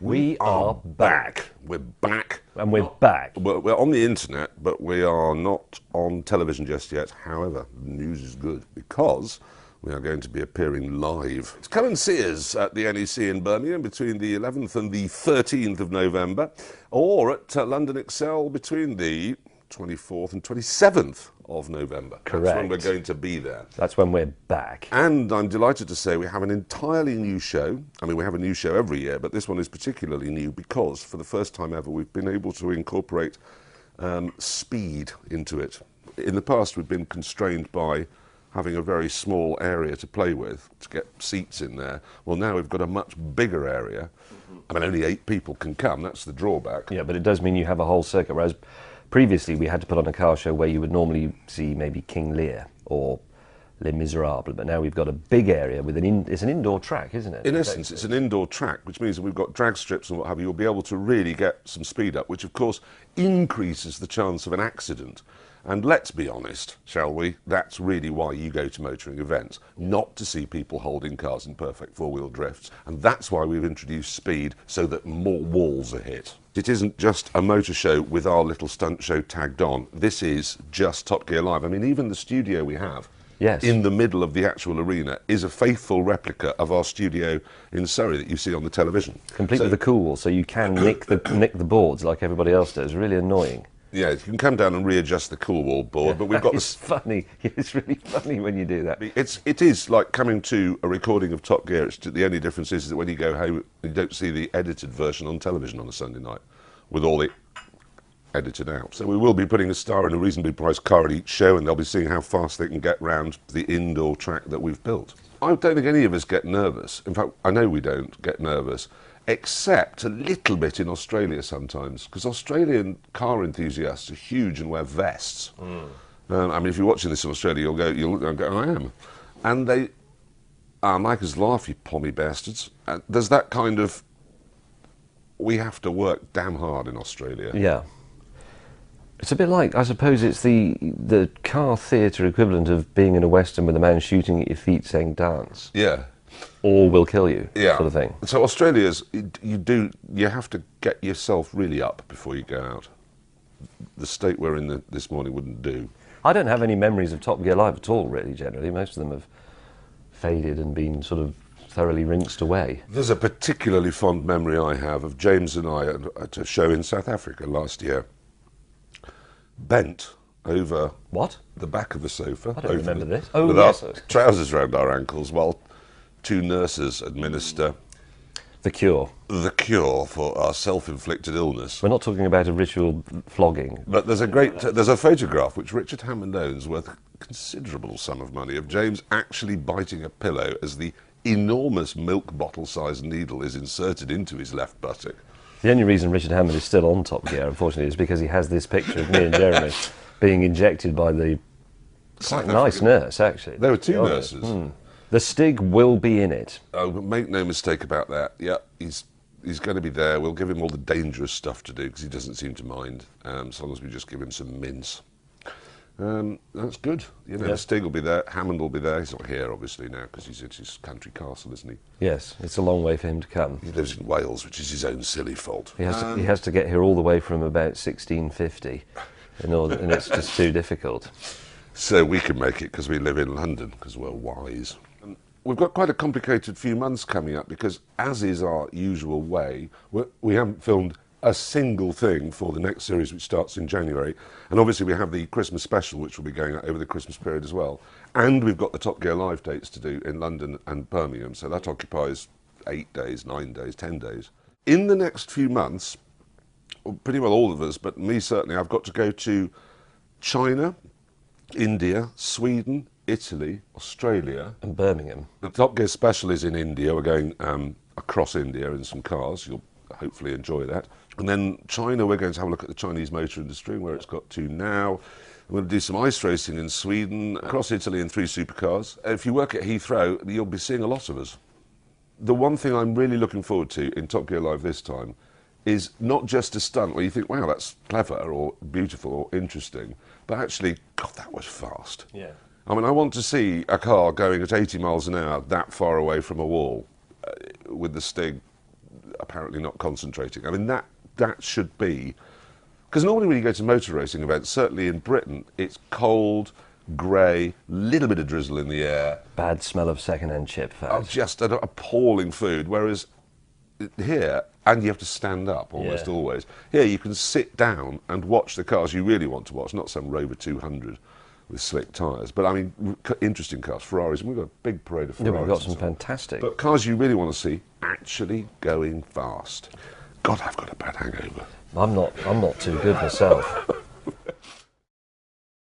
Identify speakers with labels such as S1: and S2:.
S1: We are back.
S2: We're back.
S1: And we're back.
S2: We're on the internet, but we are not on television just yet. However, the news is good because we are going to be appearing live. Come and see us at the NEC in Birmingham between the 11th and the 13th of November, or at London Excel between the 24th and 27th of November.
S1: Correct.
S2: That's when we're going to be there.
S1: That's when we're back.
S2: And I'm delighted to say we have an entirely new show. I mean, we have a new show every year, but this one is particularly new because for the first time ever we've been able to incorporate speed into it. In the past we've been constrained by having a very small area to play with, to get seats in there. Well, now we've got a much bigger area. I mean, only 8 people can come, that's the drawback.
S1: Yeah, but it does mean you have a whole circuit, whereas previously we had to put on a car show where you would normally see maybe King Lear or Les Miserables, but now we've got a big area with it's an indoor track, isn't it?
S2: In essence, it's an indoor track, which means that we've got drag strips and what have you. You'll be able to really get some speed up, which of course increases the chance of an accident. And let's be honest, shall we? That's really why you go to motoring events, not to see people holding cars in perfect four-wheel drifts. And that's why we've introduced speed, so that more walls are hit. It isn't just a motor show with our little stunt show tagged on. This is just Top Gear Live. I mean, even the studio we have in the middle of the actual arena is a faithful replica of our studio in Surrey that you see on the television.
S1: Complete with the cool wall, so you can nick the boards like everybody else does. Really annoying.
S2: Yeah, you can come down and readjust the cool wall board, but we've got
S1: It's funny. It's really funny when you do that.
S2: It is like coming to a recording of Top Gear. The only difference is that when you go home, you don't see the edited version on television on a Sunday night, with all the edited out. So we will be putting a star in a reasonably priced car at each show, and they'll be seeing how fast they can get round the indoor track that we've built. I don't think any of us get nervous. In fact, I know we don't get nervous, except a little bit in Australia sometimes, because Australian car enthusiasts are huge and wear vests. I mean, if you're watching this in Australia, you'll go, I am. And they make us laugh, you pommy bastards. There's that kind of, we have to work damn hard in Australia.
S1: Yeah. It's a bit like, I suppose it's the car theatre equivalent of being in a Western with a man shooting at your feet saying dance.
S2: Yeah.
S1: Or will kill you, sort of thing.
S2: So Australia's, you have to get yourself really up before you go out. The state we're in this morning wouldn't do.
S1: I don't have any memories of Top Gear Live at all, really, generally. Most of them have faded and been sort of thoroughly rinsed away.
S2: There's a particularly fond memory I have of James and I at a show in South Africa last year. Bent over the back of the sofa.
S1: I don't remember this.
S2: With our trousers around our ankles while 2 nurses administer
S1: the cure
S2: for our self-inflicted illness.
S1: We're not talking about a ritual flogging.
S2: But there's a photograph which Richard Hammond owns worth a considerable sum of money of James actually biting a pillow as the enormous milk bottle-sized needle is inserted into his left buttock.
S1: The only reason Richard Hammond is still on Top Gear, unfortunately, is because he has this picture of me and Jeremy being injected by the quite nice nurse, actually.
S2: There were 2 nurses.
S1: The Stig will be in it.
S2: Oh, but make no mistake about that. Yeah, he's going to be there. We'll give him all the dangerous stuff to do because he doesn't seem to mind, as long as we just give him some mince. That's good. You know, Stig will be there. Hammond will be there. He's not here, obviously, now because he's at his country castle, isn't he?
S1: Yes, it's a long way for him to come.
S2: He lives in Wales, which is his own silly fault.
S1: He has to get here all the way from about 1650, and it's just too difficult.
S2: So we can make it because we live in London, because we're wise. We've got quite a complicated few months coming up because, as is our usual way, we haven't filmed a single thing for the next series, which starts in January. And obviously we have the Christmas special, which will be going out over the Christmas period as well. And we've got the Top Gear Live dates to do in London and Birmingham. So that occupies 8 days, 9 days, 10 days. In the next few months, pretty well all of us, but me certainly, I've got to go to China, India, Sweden, Italy, Australia.
S1: And Birmingham.
S2: The Top Gear special is in India. We're going across India in some cars. You'll hopefully enjoy that. And then China, we're going to have a look at the Chinese motor industry and where it's got to now. We're going to do some ice racing in Sweden, across Italy in 3 supercars. If you work at Heathrow, you'll be seeing a lot of us. The one thing I'm really looking forward to in Top Gear Live this time is not just a stunt where you think, wow, that's clever or beautiful or interesting, but actually, God, that was fast.
S1: Yeah.
S2: I mean, I want to see a car going at 80 miles an hour that far away from a wall with the Stig apparently not concentrating. I mean, that should be... Because normally when you go to motor racing events, certainly in Britain, it's cold, grey, little bit of drizzle in the air.
S1: Bad smell of second-hand chip fat.
S2: Just an appalling food, whereas here, and you have to stand up almost
S1: Yeah.
S2: always. Here you can sit down and watch the cars you really want to watch, not some Rover 200 with slick tyres. But I mean, interesting cars, Ferraris, and we've got a big parade of
S1: Yeah,
S2: Ferraris.
S1: we've got
S2: and
S1: some
S2: so on.
S1: fantastic.
S2: But cars you really want to see actually going fast. God, I've got a bad hangover.
S1: I'm not too good myself.